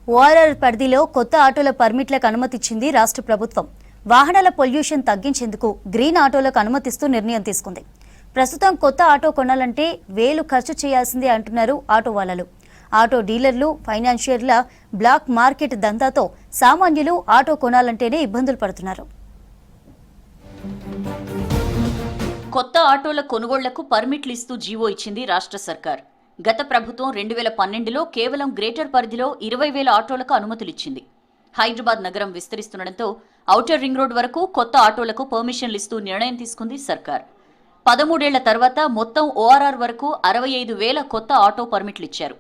ORR పరిధిలో కొత్త ఆటోల పర్మిట్లకు అనుమతిచ్చింది రాష్ట్ర ప్రభుత్వం. వాహనాల పొల్యూషన్ తగ్గించేందుకు గ్రీన్ ఆటోలకు అనుమతిస్తూ నిర్ణయం తీసుకుంది. ప్రస్తుతం కొత్త ఆటో కొనాలంటే 1000 ఖర్చు చేయాల్సిందే అంటున్నారు ఆటో వాలాలు. ఆటో డీలర్లు, ఫైనాన్షియర్ల బ్లాక్ మార్కెట్ దందాతో సామాన్యులు ఆటో కొనాలంటేనే ఇబ్బందులు పడుతున్నారు. కొత్త ఆటోల కొనుగోళ్లకు పర్మిట్లు ఇస్తూ జీవో ఇచ్చింది రాష్ట్ర సర్కార్. గత ప్రభుత్వం 2012లో కేవలం గ్రేటర్ పరిధిలో 20,000 ఆటోలకు అనుమతులిచ్చింది. హైదరాబాద్ నగరం విస్తరిస్తుండటంతో ఔటర్ రింగ్ రోడ్ వరకు కొత్త ఆటోలకు పర్మిషన్లు ఇస్తూ నిర్ణయం తీసుకుంది సర్కార్. 13 ఏళ్ల తర్వాత మొత్తం ఓఆర్ఆర్ వరకు 65,000 కొత్త ఆటో పర్మిట్లు ఇచ్చారు.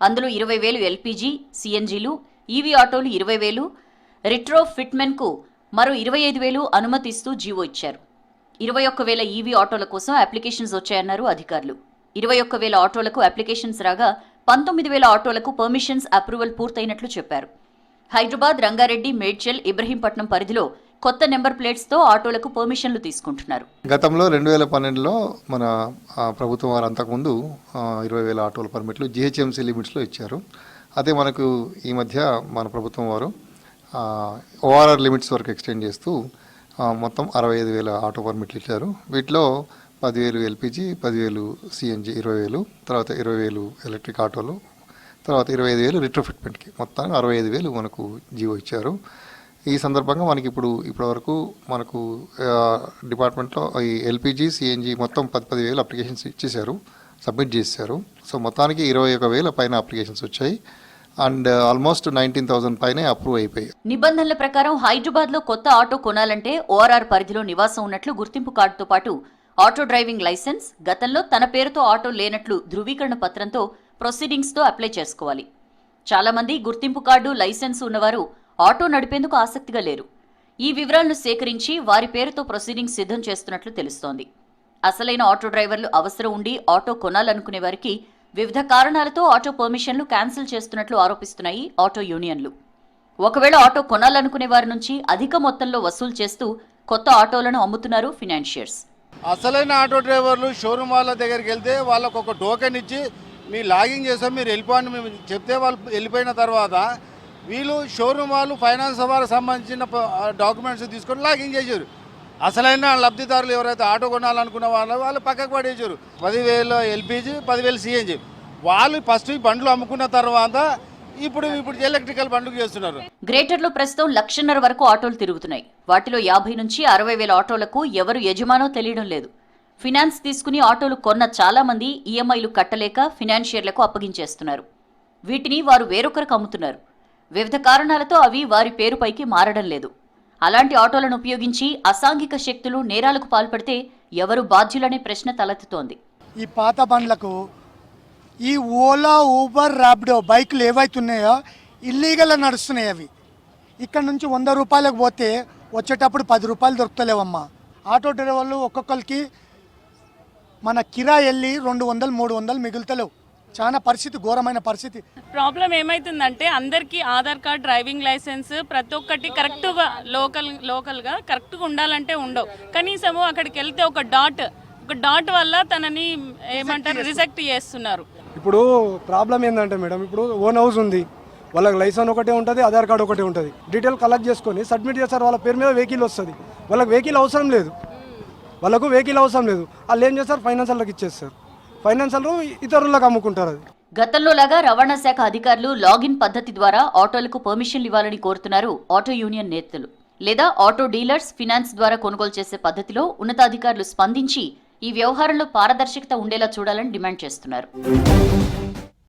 అందులో 20,000 ఎల్పీజీ, సిఎన్జీలు, ఈవీ ఆటోలు 20,000, రిట్రో ఫిట్మెన్కు మరో 25,000 అనుమతిస్తూ జీవో ఇచ్చారు. 21,000 ఈవీ ఆటోల కోసం అప్లికేషన్స్ వచ్చాయన్నారు అధికారులు. 21,000 ఆటోలకు అప్లికేషన్స్ రాగా 19,000 ఆటోలకు పర్మిషన్స్ అప్రూవల్ పూర్తయినట్లు చెప్పారు. హైదరాబాద్, రంగారెడ్డి, మేడ్చల్, ఇబ్రహీంపట్నం పరిధిలో కొత్త నెంబర్ ప్లేట్స్తో ఆటోలకు పర్మిషన్లు తీసుకుంటున్నారు. గతంలో 2012లో మన ప్రభుత్వం వారు అంతకుముందు 20,000 ఆటోల పర్మిట్లు జిహెచ్ఎంసీ లిమిట్స్లో ఇచ్చారు. అదే మనకు ఈ మధ్య మన ప్రభుత్వం వారు ఓఆర్ఆర్ లిమిట్స్ వరకు ఎక్స్టెండ్ చేస్తూ మొత్తం 65,000 ఆటో పర్మిట్లు ఇచ్చారు. వీటిలో 10,000 ఎల్పీజీ, 10,000 సిఎన్జీ, 20,000, తర్వాత 20,000 ఎలక్ట్రిక్ ఆటోలు, తర్వాత 25,000 రిట్రోఫిట్మెంట్కి మొత్తం 65,000 మనకు జీవో ఇచ్చారు. ఈ సందర్భంగా మనకి ఇప్పటివరకు మనకు డిపార్ట్మెంట్లో ఈ ఎల్పీజీ, సిఎన్జీ మొత్తం 10,000 అప్లికేషన్స్ ఇచ్చేశారు, సబ్మిట్ చేశారు. సో మొత్తానికి 21,000 పైన అప్లికేషన్స్ వచ్చాయి అండ్ ఆల్మోస్ట్ 19,000 పైనే అప్రూవ్ అయిపోయాయి. నిబంధనల ప్రకారం హైదరాబాద్లో కొత్త ఆటో కొనాలంటే ఓఆర్ఆర్ పరిధిలో నివాసం ఉన్నట్లు గుర్తింపు కార్డుతో పాటు ఆటో డ్రైవింగ్ లైసెన్స్, గతంలో తన పేరుతో ఆటో లేనట్లు ధృవీకరణ పత్రంతో ప్రొసీడింగ్స్తో అప్లై చేసుకోవాలి. చాలామంది గుర్తింపు కార్డు, లైసెన్స్ ఉన్నవారు ఆటో నడిపేందుకు ఆసక్తిగా లేరు. ఈ వివరాలను సేకరించి వారి పేరుతో ప్రొసీడింగ్స్ సిద్ధం చేస్తున్నట్లు తెలుస్తోంది. అసలైన ఆటో డ్రైవర్లు అవసరం ఉండి ఆటో కొనాలనుకునే వారికి వివిధ కారణాలతో ఆటో పర్మిషన్లు క్యాన్సిల్ చేస్తున్నట్లు ఆరోపిస్తున్నాయి ఆటో యూనియన్లు. ఒకవేళ ఆటో కొనాలనుకునే వారి నుంచి అధిక మొత్తంలో వసూలు చేస్తూ కొత్త ఆటోలను అమ్ముతున్నారు ఫినాన్షియర్స్. అసలైన ఆటో డ్రైవర్లు షోరూమ్ వాళ్ళ దగ్గరికి వెళ్తే వాళ్ళకు ఒక టోకెన్ ఇచ్చి మీ లాగింగ్ చేస్తాం, మీరు వెళ్ళిపోండి మేము చెప్తే వాళ్ళు వెళ్ళిపోయిన తర్వాత వీళ్ళు షోరూమ్ వాళ్ళు ఫైనాన్స్ వారికి సంబంధించిన డాక్యుమెంట్స్ తీసుకొని లాగింగ్ చేశారు. అసలైన లబ్ధిదారులు ఎవరైతే ఆటో కొనాలనుకున్న వాళ్ళు పక్కకు పడేసారు. 10,000 ఎల్పీజీ, 10,000 సిఎన్జీ. వాళ్ళు ఫస్ట్ ఈ బండ్లు అమ్ముకున్న తర్వాత ఇప్పుడు ఎలక్ట్రికల్ బండ్లు చేస్తున్నారు. గ్రేటర్లో ప్రస్తుతం 1,50,000 వరకు ఆటోలు తిరుగుతున్నాయి. వాటిలో 50 నుంచి 60,000 ఆటోలకు ఎవరు యజమానో తెలియడం లేదు. ఫినాన్స్ తీసుకుని ఆటోలు కొన్న చాలా మంది ఈఎంఐలు కట్టలేక ఫినాన్షియర్లకు అప్పగించేస్తున్నారు. వీటిని వారు వేరొకరికి అమ్ముతున్నారు. వివిధ కారణాలతో అవి వారి పేరుపైకి మారడం లేదు. అలాంటి ఆటోలను ఉపయోగించి అసాంఘిక శక్తులు నేరాలకు పాల్పడితే ఎవరు బాధ్యులనే ప్రశ్న తలెత్తుతోంది. ఈ పాత బండ్లకు ఈ ఓలా, ఊబర్, ర్యాపిడో బైకులు ఏవైతున్నాయో ఇల్లీగల్ నడుస్తున్నాయి. అవి ఇక్కడ నుంచి 100 రూపాయలకు పోతే వచ్చేటప్పుడు 10 రూపాయలు దొరుకుతలేవమ్మా. ఆటో డ్రైవర్లు ఒక్కొక్కరికి మన కిరాయి వెళ్ళి 200, 300 మిగులుతలేవు. చాలా పరిస్థితి, ఘోరమైన పరిస్థితి. ప్రాబ్లం ఏమైతుందంటే అందరికీ ఆధార్ కార్డ్, డ్రైవింగ్ లైసెన్స్ ప్రతి ఒక్కటి కరెక్ట్గా లోకల్గా కరెక్ట్గా ఉండాలంటే ఉండవు. కనీసము అక్కడికి వెళ్తే ఒక డాట్ వల్ల తనని ఏమంటారు రిజెక్ట్ చేస్తున్నారు. ఇప్పుడు ప్రాబ్లం ఏంటంటే మేడం, ఇప్పుడు ఓన్ హౌస్ ఉంది, వాళ్ళకి లైసెన్స్ ఒకటే ఉంటుంది, ఆధార్ కార్డు ఒకటే ఉంటుంది. డీటెయిల్ కలెక్ట్ చేసుకొని సబ్మిట్ చేస్తారు. వాళ్ళ పేరు మీద వెహికల్ వస్తుంది. వాళ్ళకి వెహికల్ అవసరం లేదు. వాళ్ళు ఏం చేస్తారు, ఫైనాన్షియల్కి ఇచ్చేస్తారు. ఫైనాన్షియల్ ఇతరులకు అమ్ముకుంటారు. అది గతంలో లాగా రవాణా శాఖ అధికారులు లాగిన్ పద్ధతి ద్వారా ఆటోలకు పర్మిషన్లు ఇవ్వాలని కోరుతున్నారు ఆటో యూనియన్ నేతలు. లేదా ఆటో డీలర్స్ ఫినాన్స్ ద్వారా కొనుగోలు చేసే పద్ధతిలో ఉన్నతాధికారులు స్పందించి ఈ వ్యవహారంలో పారదర్శకత ఉండేలా చూడాలని డిమాండ్ చేస్తున్నారు.